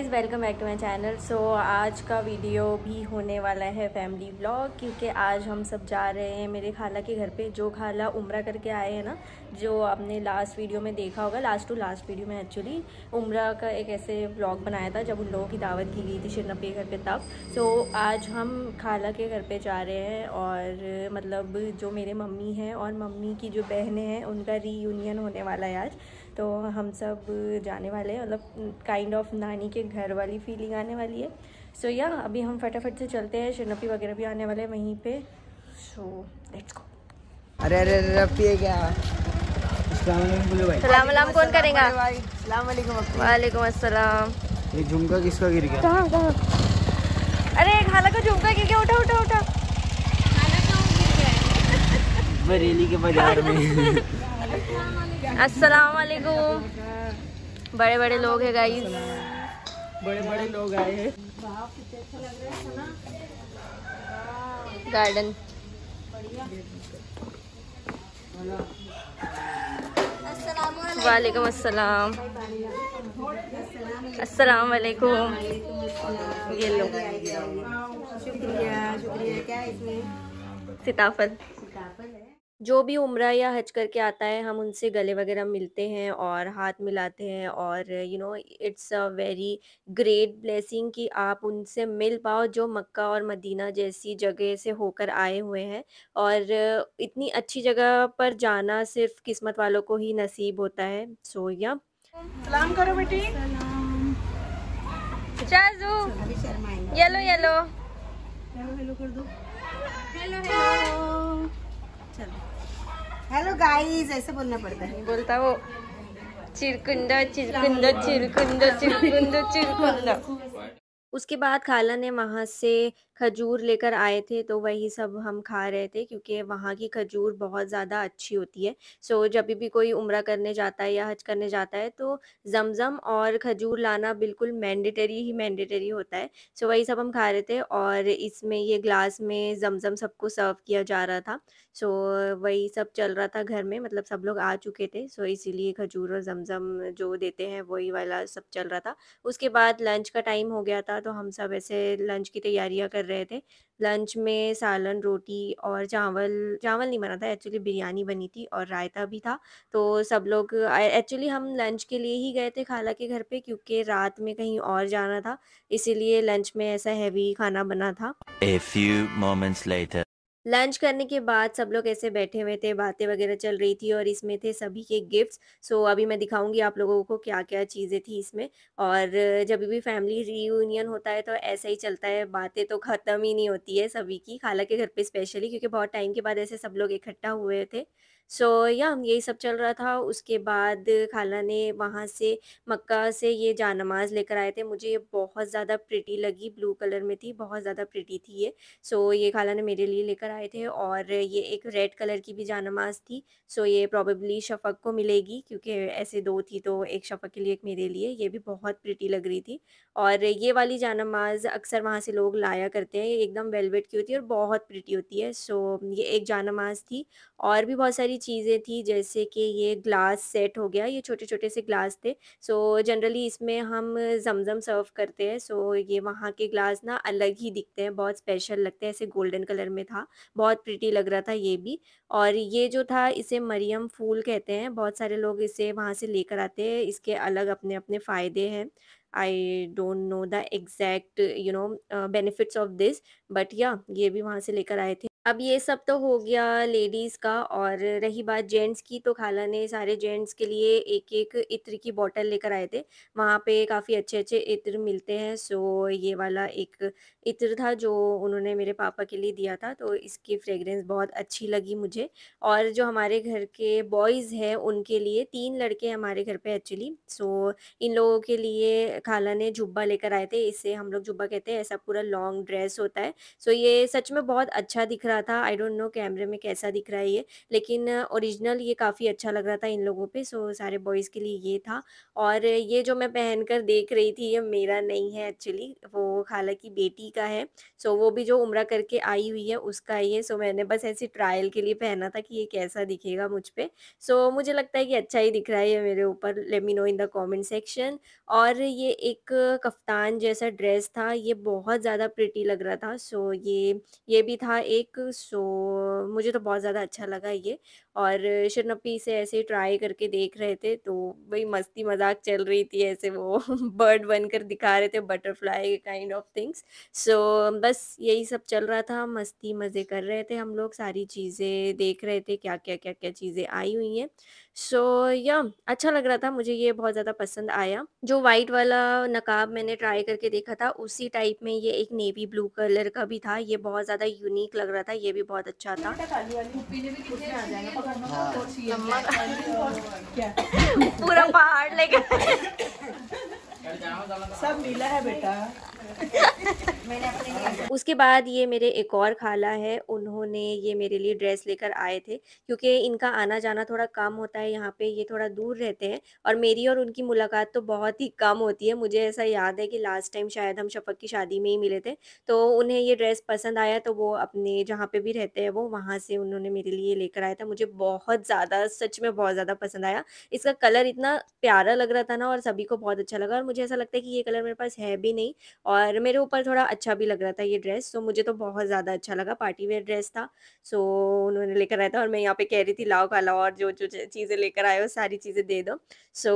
Guys, welcome back to my channel. So आज का video भी होने वाला है फैमिली व्लॉग, क्योंकि आज हम सब जा रहे हैं मेरे खाला के घर पे। जो खाला उम्रा करके आए हैं ना, जो आपने लास्ट वीडियो में देखा होगा, लास्ट टू लास्ट वीडियो में एक्चुअली उम्रा का एक ऐसे व्लॉग बनाया था जब उन लोगों की दावत की गई थी शिरनपी के घर पे तब। सो आज हम खाला के घर पे जा रहे हैं और मतलब जो मेरे मम्मी हैं और मम्मी की जो बहनें हैं उनका रीयूनियन होने वाला है आज। तो हम सब जाने वाले हैं, मतलब काइंड ऑफ नानी के घर वाली फीलिंग आने वाली है। सो या अभी हम फटाफट से चलते हैं, शिरनपी वगैरह भी आने वाले हैं वहीं पे। So let's go. अरे अरे रफी है क्या? सलाम अलैकुम कौन करेगा? वालेकुम अस्सलाम। ये झुमका किसका गिर गया? कहाँ कहाँ? अरे खाला का झुमका गिर गया, उठा उठा उठा। बरेली के बाजार में। अस्सलाम वालेकुम। बड़े बड़े लोग हैं गाइस, बड़े बड़े लोग आए हैं। गार्डन। वालेकुम अस्सलाम। अस्सलाम वालेकुम। ये लो शुक्रिया शुक्रिया। क्या है इसमें? सीताफल। सीताफल है। जो भी उम्रा या हज करके आता है हम उनसे गले वगैरह मिलते हैं और हाथ मिलाते हैं, और it's a very great blessing कि आप उनसे मिल पाओ जो मक्का और मदीना जैसी जगह से होकर आए हुए हैं। और इतनी अच्छी जगह पर जाना सिर्फ किस्मत वालों को ही नसीब होता है। सो या सलाम करो बेटी। चाजू अभी शर्माएंगे। Yellow yellow. हेलो हेलो कर दो। Hello hello. चलो हेलो गाइस, ऐसे बोलना पड़ता है। बोलता वो चिरकुंदा चिरकुंदा चिरकुंदा चिरकुंदा चिरकुंदा। उसके बाद खाला ने वहाँ से खजूर लेकर आए थे, तो वही सब हम खा रहे थे क्योंकि वहाँ की खजूर बहुत ज़्यादा अच्छी होती है। सो जब भी कोई उम्रा करने जाता है या हज करने जाता है तो ज़मज़म और खजूर लाना बिल्कुल मैंडेटरी होता है। सो वही सब हम खा रहे थे और इसमें ये ग्लास में ज़मज़म सबको सर्व किया जा रहा था। सो वही सब चल रहा था घर में, मतलब सब लोग आ चुके थे, सो इसीलिए खजूर और ज़मज़म जो देते हैं वही वाला सब चल रहा था। उसके बाद लंच का टाइम हो गया था, तो हम सब ऐसे लंच की तैयारियां कर रहे थे। लंच में सालन, रोटी और चावल चावल नहीं बना था एक्चुअली, बिरयानी बनी थी और रायता भी था। तो सब लोग एक्चुअली हम लंच के लिए ही गए थे खाला के घर पे, क्योंकि रात में कहीं और जाना था, इसीलिए लंच में ऐसा हैवी खाना बना था। A few moments later. Lunch करने के बाद सब लोग ऐसे बैठे हुए थे, बातें वगैरह चल रही थी और इसमें थे सभी के गिफ्ट्स। सो अभी मैं दिखाऊंगी आप लोगों को क्या-क्या चीज़ें थी इसमें। और जब भी फैमिली रियूनियन होता है तो ऐसा ही चलता है, बातें तो ख़त्म ही नहीं होती है सभी की, खाला के घर पे स्पेशली, क्योंकि बहुत टाइम के बाद ऐसे सब लोग इकट्ठा हुए थे। सो या यही सब चल रहा था। उसके बाद खाला ने वहाँ से मक्का से ये जानमाज़ लेकर आए थे। मुझे ये बहुत ज़्यादा प्रिटी लगी, ब्लू कलर में थी, बहुत ज़्यादा प्रिटी थी ये। सो ये खाला ने मेरे लिए लेकर आए थे, और ये एक रेड कलर की भी जानमाज़ थी। सो ये प्रोबेबली शफ़क़ को मिलेगी, क्योंकि ऐसे 2 थी, तो एक शफ़क़ के लिए एक मेरे लिए। ये भी बहुत प्रिटी लग रही थी। और ये वाली जानमाज़ अक्सर वहाँ से लोग लाया करते हैं, ये एकदम वेलवेट की होती है और बहुत प्रिटी होती है। सो ये एक जानमाज़ थी। और भी बहुत सारी चीज़ें थी, जैसे कि ये ग्लास सेट हो गया, ये छोटे-छोटे से ग्लास थे। सो जनरली इसमें हम ज़मज़म सर्व करते हैं। सो ये वहाँ के ग्लास ना अलग ही दिखते हैं, बहुत स्पेशल लगते हैं, ऐसे गोल्डन कलर में था, बहुत प्रिटी लग रहा था ये भी। और ये जो था इसे मरियम फूल कहते हैं, बहुत सारे लोग इसे वहाँ से लेकर आते हैं, इसके अलग अपने-अपने फ़ायदे हैं। I don't know the exact benefits of this, but या ये भी वहाँ से लेकर आए थे। अब ये सब तो हो गया लेडीज़ का, और रही बात जेंट्स की, तो खाला ने सारे जेंट्स के लिए एक-एक इत्र की बॉटल लेकर आए थे। वहाँ पे काफ़ी अच्छे-अच्छे इत्र मिलते हैं। सो ये वाला एक इत्र था जो उन्होंने मेरे पापा के लिए दिया था, तो इसकी फ्रेग्रेंस बहुत अच्छी लगी मुझे। और जो हमारे घर के बॉयज़ हैं उनके लिए, 3 लड़के हैं हमारे घर पे एक्चुअली, सो इन लोगों के लिए खाला ने जुब्बा लेकर आए थे। इसे हम लोग जुब्बा कहते हैं, ऐसा पूरा लॉन्ग ड्रेस होता है। सो ये सच में बहुत अच्छा दिख रहा रहा था, आई डोंट नो कैमरे में कैसा दिख रहा है ये, लेकिन ओरिजिनल ये काफ़ी अच्छा लग रहा था इन लोगों पे। सो सारे बॉयज़ के लिए ये था। और ये जो मैं पहनकर देख रही थी ये मेरा नहीं है एक्चुअली, वो खाला की बेटी का है। सो वो भी जो उम्रा करके आई हुई है उसका है ये। सो मैंने बस ऐसे ट्रायल के लिए पहना था कि ये कैसा दिखेगा मुझ पे। सो मुझे लगता है कि अच्छा ही दिख रहा है ये मेरे ऊपर, let me know in the comment section. और ये एक कफ्तान जैसा ड्रेस था, ये बहुत ज़्यादा प्रिटी लग रहा था। सो ये भी था एक। सो मुझे तो बहुत ज़्यादा अच्छा लगा ये। और शिरनप्पी इसे ऐसे ही ट्राई करके देख रहे थे, तो वही मस्ती मजाक चल रही थी, ऐसे वो बर्ड बनकर दिखा रहे थे, बटरफ्लाई काइंड ऑफ थिंग्स। सो बस यही सब चल रहा था, मस्ती मज़े कर रहे थे हम लोग, सारी चीज़ें देख रहे थे क्या क्या चीज़ें आई हुई हैं। सो या अच्छा लग रहा था मुझे, ये बहुत ज़्यादा पसंद आया। जो वाइट वाला नकाब मैंने ट्राई करके देखा था उसी टाइप में ये एक नेवी ब्लू कलर का भी था, ये बहुत ज़्यादा यूनिक लग रहा था, ये भी बहुत अच्छा था। पूरा पहाड़ लेकर सब मिला है बेटा। उसके बाद ये मेरे एक और खाला है, उन्होंने ये मेरे लिए ड्रेस लेकर आए थे, क्योंकि इनका आना जाना थोड़ा कम होता है यहाँ पे, ये थोड़ा दूर रहते हैं और मेरी और उनकी मुलाकात तो बहुत ही कम होती है। मुझे ऐसा याद है कि लास्ट टाइम शायद हम शफ़क़ की शादी में ही मिले थे, तो उन्हें ये ड्रेस पसंद आया, तो वो अपने जहाँ पे भी रहते हैं वो वहाँ से उन्होंने मेरे लिए लेकर आया था। मुझे बहुत ज़्यादा, सच में बहुत ज़्यादा पसंद आया। इसका कलर इतना प्यारा लग रहा था ना और सभी को बहुत अच्छा लगा, और मुझे ऐसा लगता है कि ये कलर मेरे पास है भी नहीं और मेरे ऊपर थोड़ा अच्छा भी लग रहा था ये ड्रेस। सो मुझे तो बहुत ज़्यादा अच्छा लगा, पार्टी वेयर ड्रेस था। सो उन्होंने लेकर आया था और मैं यहाँ पे कह रही थी लाओ खाला और जो जो चीज़ें लेकर आए हो सारी चीज़ें दे दो। सो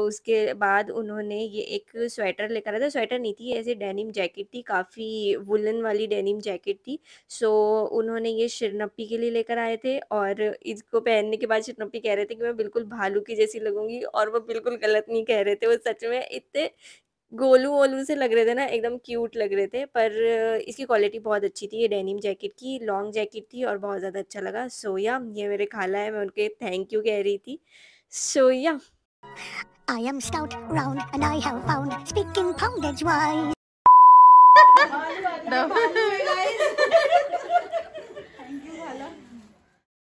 उसके बाद उन्होंने ये एक स्वेटर लेकर आया था, स्वेटर नहीं थी, ऐसे डेनिम जैकेट थी, काफ़ी वुलन वाली डेनिम जैकेट थी। सो उन्होंने ये शिरनप्पी के लिए लेकर आए थे और इसको पहनने के बाद शिरनप्पी कह रहे थे कि मैं बिल्कुल भालू की जैसी लगूंगी, और वो बिल्कुल गलत नहीं कह रहे थे, वो सच में इतने गोलू-वोलू से लग रहे थे ना, एकदम क्यूट लग रहे थे। पर इसकी क्वालिटी बहुत अच्छी थी, ये डेनिम जैकेट की लॉन्ग जैकेट थी और बहुत ज़्यादा अच्छा लगा। सो या ये मेरे खाला है, मैं उनके थैंक यू कह रही थी। सो या I am stout, round, and I have found speaking poundage wise.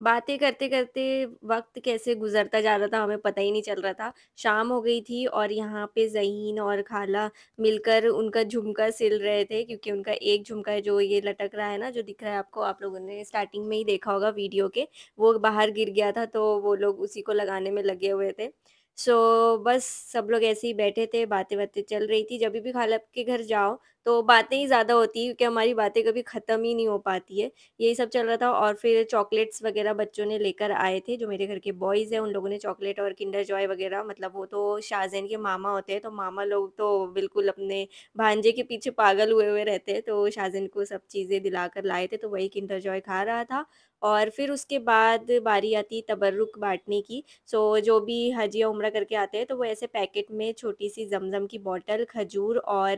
बातें करते-करते वक़्त कैसे गुज़रता जा रहा था हमें पता ही नहीं चल रहा था। शाम हो गई थी और यहाँ पे ज़हीन और खाला मिलकर उनका झुमका सिल रहे थे, क्योंकि उनका एक झुमका है जो ये लटक रहा है ना, जो दिख रहा है आपको, आप लोगों ने स्टार्टिंग में ही देखा होगा वीडियो के, वो बाहर गिर गया था तो वो लोग उसी को लगाने में लगे हुए थे। सो बस सब लोग ऐसे ही बैठे थे, बातें-वातें चल रही थी। जभी भी खाला के घर जाओ तो बातें ही ज़्यादा होती हैं, क्योंकि हमारी बातें कभी ख़त्म ही नहीं हो पाती है। यही सब चल रहा था और फिर चॉकलेट्स वगैरह बच्चों ने लेकर आए थे, जो मेरे घर के बॉयज़ हैं उन लोगों ने चॉकलेट और किंडर जॉय वगैरह, मतलब वो तो शाहज़ैन के मामा होते हैं, तो मामा लोग तो बिल्कुल अपने भांजे के पीछे पागल हुए हुए रहते हैं, तो शाहज़ैन को सब चीज़ें दिलाकर लाए थे, तो वही किंडर जॉय खा रहा था। और फिर उसके बाद बारी आती तबर्रुक बाँटने की। सो जो भी हज या उम्रा करके आते हैं तो वो ऐसे पैकेट में छोटी-सी ज़मज़म की बॉटल, खजूर और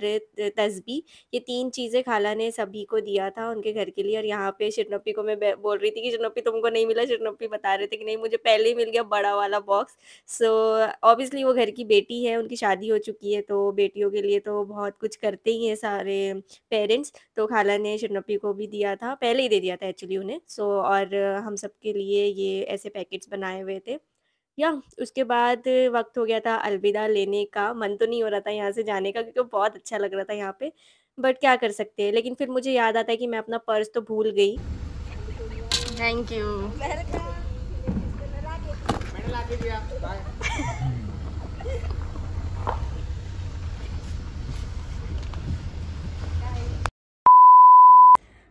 तस्बीह, ये 3 चीज़ें खाला ने सभी को दिया था उनके घर के लिए। और यहाँ पे शिरनप्पी को मैं बोल रही थी कि शिरनप्पी तुमको नहीं मिला, शिरनप्पी बता रहे थे कि नहीं मुझे पहले ही मिल गया बड़ा वाला बॉक्स। सो ऑब्वियसली वो घर की बेटी है, उनकी शादी हो चुकी है, तो बेटियों के लिए तो बहुत कुछ करते ही हैं सारे पेरेंट्स। तो खाला ने शिरनप्पी को भी दिया था, पहले ही दे दिया था एक्चुअली उन्हें। सो और हम सब के लिए ये ऐसे पैकेट्स बनाए हुए थे। या उसके बाद वक़्त हो गया था अलविदा लेने का, मन तो नहीं हो रहा था यहाँ से जाने का, क्योंकि बहुत अच्छा लग रहा था यहाँ पे, बट क्या कर सकते हैं। लेकिन फिर मुझे याद आता है कि मैं अपना पर्स तो भूल गई। Thank you.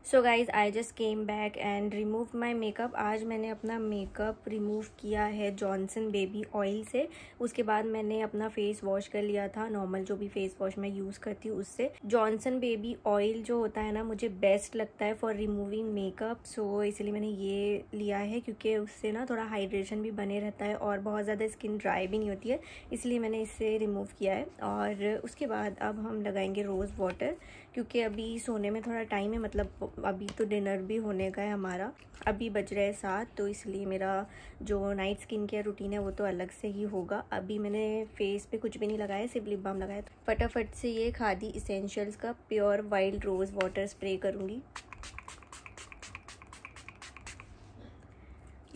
So guys I just came back and remove my makeup. आज मैंने अपना मेकअप रिमूव किया है जॉनसन बेबी ऑयल से। उसके बाद मैंने अपना फेस वॉश कर लिया था, नॉर्मल जो भी फेस वॉश मैं यूज़ करती हूँ उससे। जॉनसन बेबी ऑयल जो होता है ना, मुझे बेस्ट लगता है फॉर रिमूविंग मेकअप। सो इसलिए मैंने ये लिया है, क्योंकि उससे ना थोड़ा हाइड्रेशन भी बने रहता है और बहुत ज़्यादा स्किन ड्राई भी नहीं होती है, इसलिए मैंने इससे रिमूव किया है। और उसके बाद अब हम लगाएंगे रोज़ वाटर, क्योंकि अभी सोने में थोड़ा टाइम है, मतलब अभी तो डिनर भी होने का है हमारा, अभी बज रहे हैं 7, तो इसलिए मेरा जो नाइट स्किन केयर रूटीन है वो तो अलग से ही होगा। अभी मैंने फेस पे कुछ भी नहीं लगाया, सिर्फ लिप बाम लगाया। तो फटाफट से ये खादी इसेंशियल्स का pure wild rose water spray करूँगी।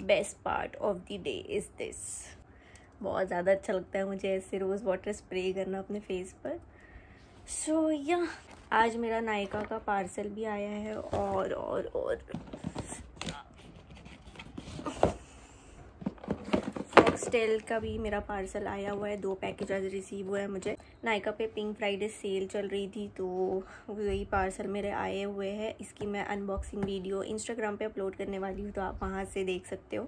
Best part of the day is this. बहुत ज़्यादा अच्छा लगता है मुझे ऐसे रोज़ वाटर स्प्रे करना अपने फेस पर। सो या आज मेरा नायका का पार्सल भी आया है और फॉक्सटेल का भी मेरा पार्सल आया हुआ है। 2 पैकेज आज रिसीव हुआ है मुझे। नायका पे पिंक फ्राइडे सेल चल रही थी तो वही पार्सल मेरे आए हुए हैं। इसकी मैं अनबॉक्सिंग वीडियो इंस्टाग्राम पे अपलोड करने वाली हूँ, तो आप वहाँ से देख सकते हो,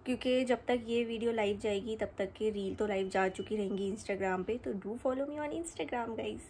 क्योंकि जब तक ये वीडियो लाइव जाएगी तब तक की रील तो लाइव जा चुकी रहेंगी इंस्टाग्राम पे। तो do follow me on Instagram guys.